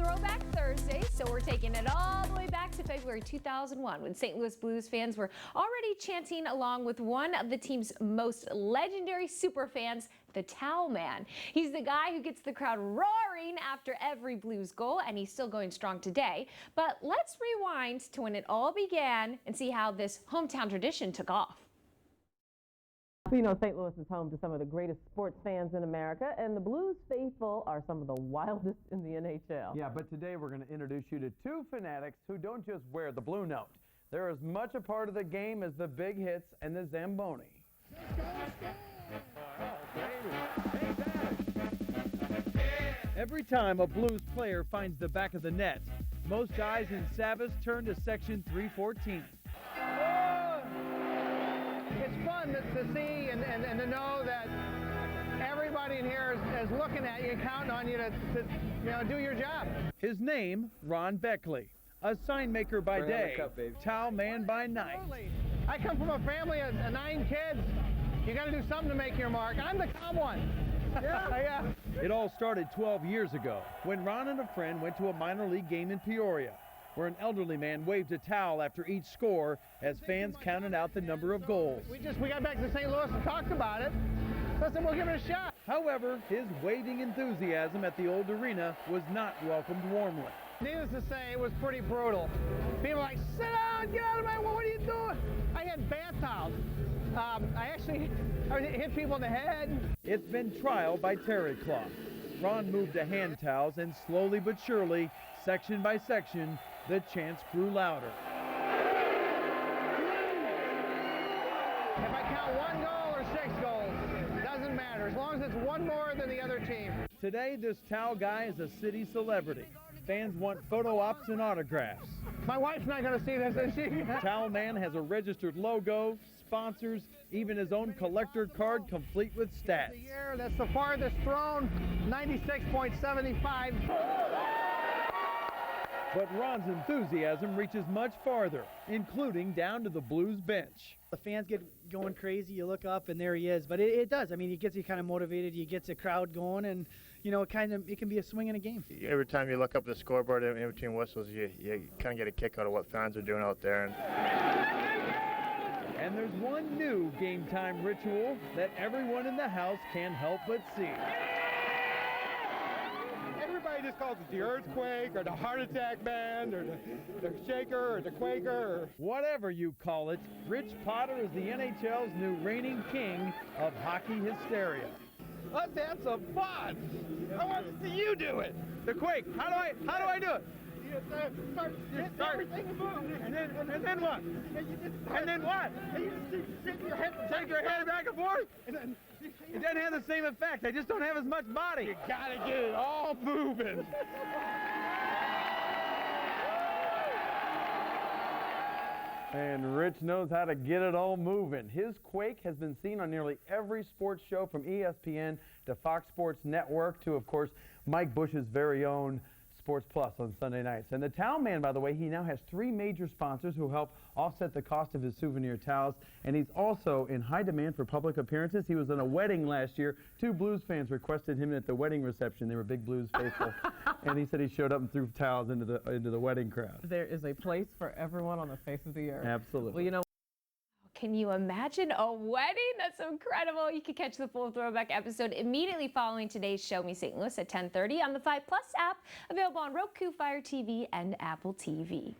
Throwback Thursday, so we're taking it all the way back to February 2001 when St. Louis Blues fans were already chanting along with one of the team's most legendary superfans, the Towel Man. He's the guy who gets the crowd roaring after every Blues goal, and he's still going strong today. But let's rewind to when it all began and see how this hometown tradition took off. You know, St. Louis is home to some of the greatest sports fans in America, and the Blues faithful are some of the wildest in the NHL. Yeah, but today we're going to introduce you to two fanatics who don't just wear the blue note. They're as much a part of the game as the big hits and the Zamboni. Every time a Blues player finds the back of the net, most eyes in Savas turn to section 314. It's fun to see and to know that everybody in here is looking at you and counting on you to do your job. His name, Ron Baechle, a sign maker by day, towel man by night. I come from a family of 9 kids. You got to do something to make your mark. I'm the calm one. Yeah. It all started 12 years ago when Ron and a friend went to a minor league game in Peoria, where an elderly man waved a towel after each score as fans counted out the number of goals. We got back to St. Louis and talked about it. Listen, we'll give it a shot. However, his waving enthusiasm at the old arena was not welcomed warmly. Needless to say, it was pretty brutal. People were like, sit down, get out of my way, what are you doing? I had bath towels. I hit people in the head. It's been trial by terry cloth. Ron moved to hand towels, and slowly but surely, section by section, the chants grew louder. If I count 1 goal or 6 goals, doesn't matter, as long as it's one more than the other team. Today, this towel guy is a city celebrity. Fans want photo ops and autographs. My wife's not going to see this, is she? Towel Man has a registered logo, sponsors, even his own collector card complete with stats. That's the farthest thrown, 96.75. But Ron's enthusiasm reaches much farther, including down to the Blues bench. The fans get going crazy, you look up and there he is, but it does. I mean, it gets you kind of motivated, you get the crowd going, and you know, it can be a swing in a game. Every time you look up the scoreboard in between whistles, you kind of get a kick out of what fans are doing out there. And there's one new game time ritual that everyone in the house can't help but see. Everybody just calls it the earthquake or the heart attack band or the shaker or the quaker. Or whatever you call it, Rich Potter is the NHL's new reigning king of hockey hysteria. Let's have some fun. I want to see you do it. The quake. How do I do it? You start everything to move. And then what? And then what? You just shake your head back and forth? It doesn't have the same effect. I just don't have as much body. You gotta get it all moving. And Rich knows how to get it all moving. His quake has been seen on nearly every sports show, from ESPN to Fox Sports Network to, of course, Mike Bush's very own Sports Plus on Sunday nights. And the Towel Man, by the way, he now has 3 major sponsors who help offset the cost of his souvenir towels. And he's also in high demand for public appearances. He was in a wedding last year. 2 Blues fans requested him at the wedding reception. They were big Blues faithful. And he said he showed up and threw towels into the wedding crowd. There is a place for everyone on the face of the earth. Absolutely. Well, you know, Can you imagine a wedding? That's incredible. You can catch the full Throwback episode immediately following today's Show Me St. Louis at 10:30 on the 5 Plus app, available on Roku, Fire TV, and Apple TV.